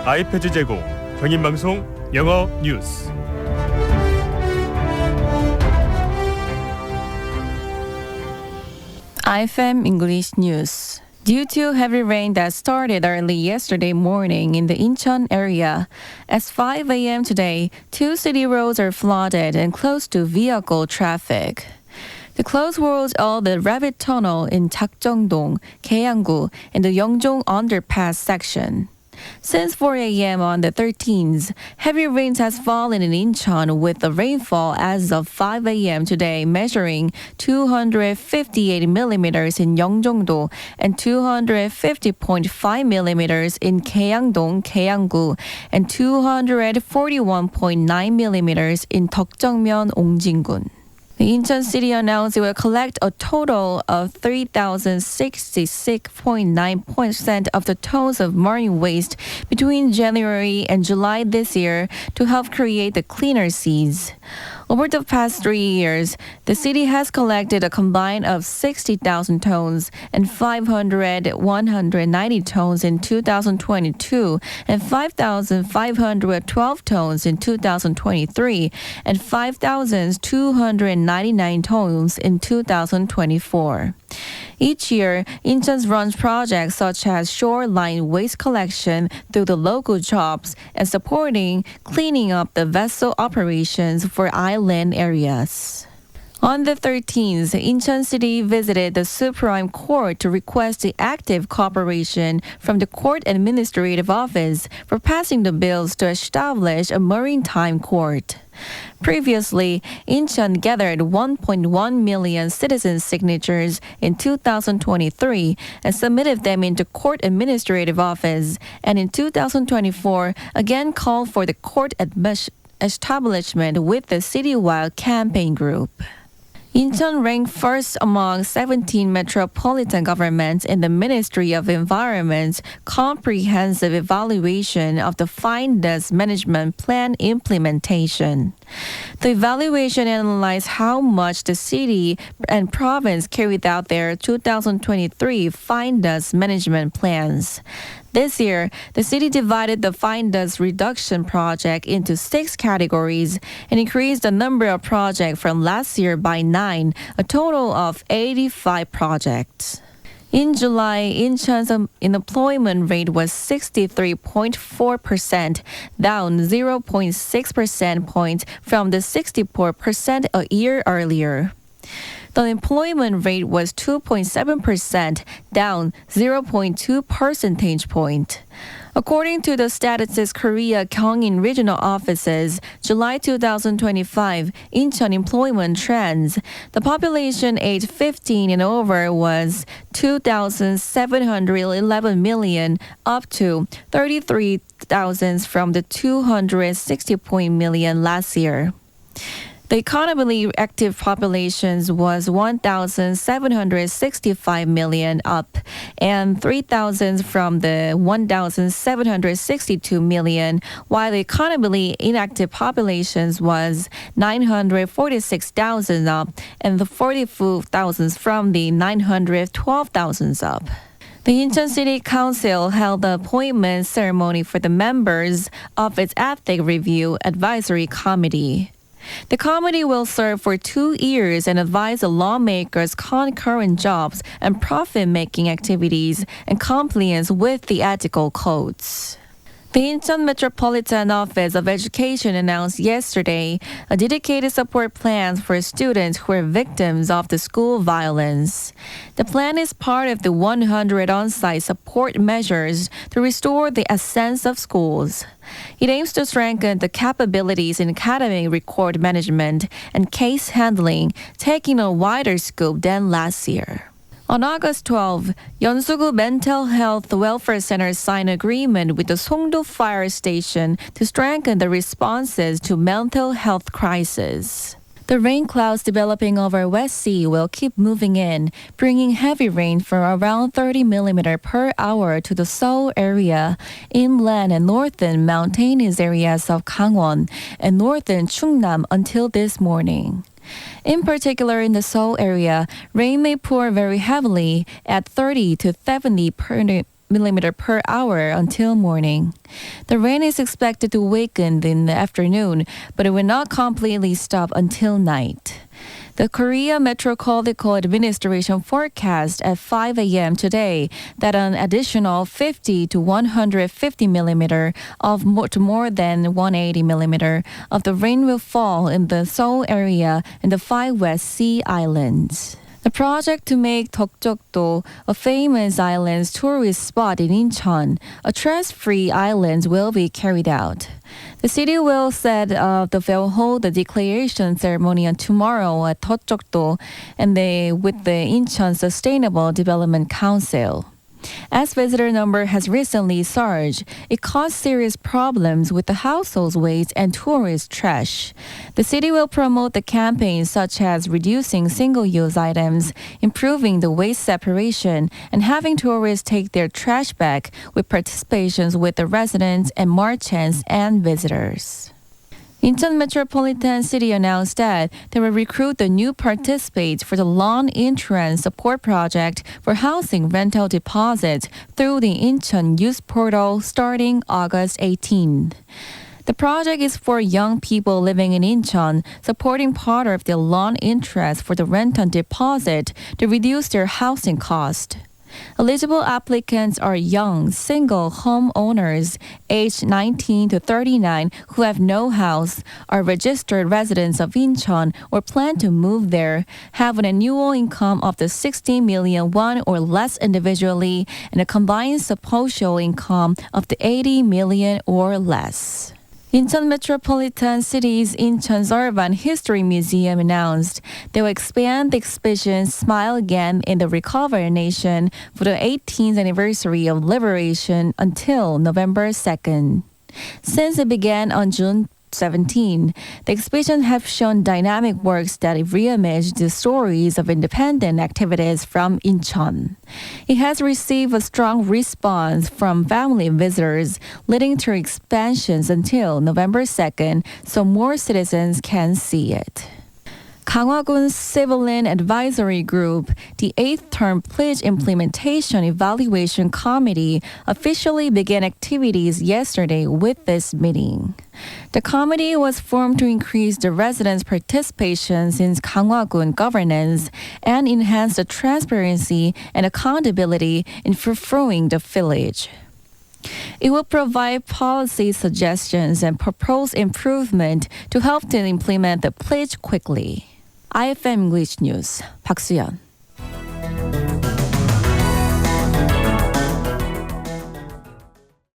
아이패드 제공, 경인방송 영어 뉴스. IFM English news. Due to heavy rain that started early yesterday morning in the Incheon area, as 5 a.m. today, 2 city roads are flooded and closed to vehicle traffic. The closed roads are the Rabbit Tunnel in Deokjeokdo, Gyeonggi, and the Yeongjong underpass section. Since 4 a.m. on the 13th, heavy rains has fallen in Incheon with the rainfall as of 5 a.m. today measuring 258 millimeters in Yeongjongdo and 250.5 millimeters in Gyeongdong, Gyeonggi, and 241.9 millimeters in Deokjeokdo, Ongjingun. The Incheon city announced it will collect a total of 3,066.9% of the tons of marine waste between January and July this year to help create the cleaner seas. Over the past 3 years, the city has collected a combine of 60,000 tons and 190 tons in 2022 and 5,512 tons in 2023 and 5,299 tons in 2024. Each year, Incheon runs projects such as shoreline waste collection through the local jobs and supporting cleaning up the vessel operations for island areas. On the 13th, Incheon City visited the Supreme Court to request the active cooperation from the Court Administrative Office for passing the bills to establish a Maritime Court. Previously, Incheon gathered 1.1 million citizen signatures in 2023 and submitted them into Court Administrative Office, and in 2024 again called for the court establishment with the citywide campaign group. Incheon ranked first among 17 metropolitan governments in the Ministry of Environment's comprehensive evaluation of the Fine Dust Management Plan implementation. The evaluation analyzed how much the city and province carried out their 2023 fine dust management plans. This year, the city divided the fine dust reduction project into 6 categories and increased the number of projects from last year by 9, a total of 85 projects. In July, Incheon's unemployment rate was 63.4%, down 0.6 percentage points from the 64% a year earlier. The unemployment rate was 2.7%, down 0.2 percentage point. According to the Statistics Korea Gyeonggi regional offices, July 2025 Incheon employment trends, the population aged 15 and over was 2,711 million, up to 33,000 from the 260 million last year. The economically active populations was 1,765 million, up, and 3,000 from the 1,762 million, while the economically inactive populations was 946,000 up, and the 44,000 from the 912,000 up. The Incheon City Council held the appointment ceremony for the members of its Ethic Review Advisory Committee. The committee will serve for 2 years and advise the lawmakers' concurrent jobs and profit-making activities and compliance with the ethical codes. The Incheon Metropolitan Office of Education announced yesterday a dedicated support plan for students who are victims of the school violence. The plan is part of the 100 on-site support measures to restore the essence of schools. It aims to strengthen the capabilities in academic record management and case handling, taking a wider scope than last year. On August 12, Yeonsu-gu Mental Health Welfare Center signed an agreement with the Songdo Fire Station to strengthen the responses to mental health crisis. The rain clouds developing over West Sea will keep moving in, bringing heavy rain for around 30 mm per hour to the Seoul area, inland and northern mountainous areas of Gangwon, and northern Chungnam until this morning. In particular, in the Seoul area, rain may pour very heavily at 30 to 70 millimeter per hour until morning. The rain is expected to weaken in the afternoon, but it will not completely stop until night. The Korea Meteorological Administration forecast at 5 a.m. today that an additional 50 to 150 millimeter of more than 180 millimeter of the rain will fall in the Seoul area and the 5 West Sea Islands. The project to make Deokjeokdo a famous island tourist spot in Incheon, a stress-free island, will be carried out. The city will hold the declaration ceremony on tomorrow at Deokjeokdo and with the Incheon Sustainable Development Council. As visitor number has recently surged, it caused serious problems with the household waste and tourist trash. The city will promote the campaigns such as reducing single-use items, improving the waste separation, and having tourists take their trash back with participations with the residents and merchants and visitors. Incheon Metropolitan City announced that they will recruit the new participants for the loan insurance support project for housing rental deposits through the Incheon Youth Portal starting August 18. The project is for young people living in Incheon, supporting part of the loan interest for the rental deposit to reduce their housing cost. Eligible applicants are young, single homeowners aged 19 to 39 who have no house, are registered residents of Incheon or plan to move there, have an annual income of the 60 million won or less individually, and a combined subhousehold income of the 80 million or less. Incheon Metropolitan City's Incheon's Urban History Museum announced they will expand the exhibition Smile Again in the Recovered Nation for the 18th anniversary of liberation until November 2nd. Since it began on June 17, the exhibition have shown dynamic works that reimage the stories of independent activities from Incheon. It has received a strong response from family visitors, leading to expansions until November 2nd, so more citizens can see it. Gangwon Civilian Advisory Group, the 8th Term Pledge Implementation Evaluation Committee, officially began activities yesterday with this meeting. The committee was formed to increase the residents' participation in Gangwon governance and enhance the transparency and accountability in fulfilling the village. It will provide policy suggestions and propose improvement to help to implement the pledge quickly. IFM English News, 박수연.